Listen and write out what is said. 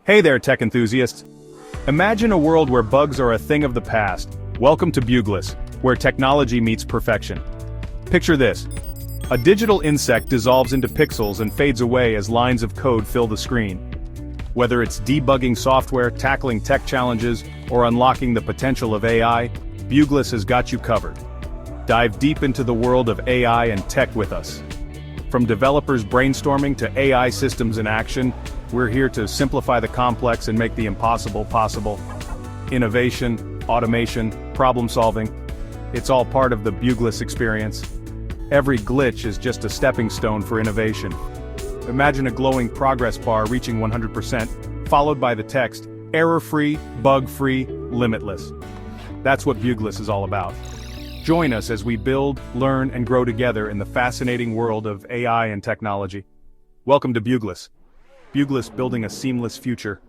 Hey there, tech enthusiasts. Imagine a world where bugs are a thing of the past. Welcome to Bugless, where technology meets perfection. Picture this. A digital insect dissolves into pixels and fades away as lines of code fill the screen. Whether it's debugging software, tackling tech challenges, or unlocking the potential of AI, Bugless has got you covered. Dive deep into the world of AI and tech with us. From developers brainstorming to AI systems in action, we're here to simplify the complex and make the impossible possible. Innovation, automation, problem solving. It's all part of the Bugless experience. Every glitch is just a stepping stone for innovation. Imagine a glowing progress bar reaching 100%, followed by the text, error-free, bug-free, limitless. That's what Bugless is all about. Join us as we build, learn, and grow together in the fascinating world of AI and technology. Welcome to Bugless. Bugless, building a seamless future.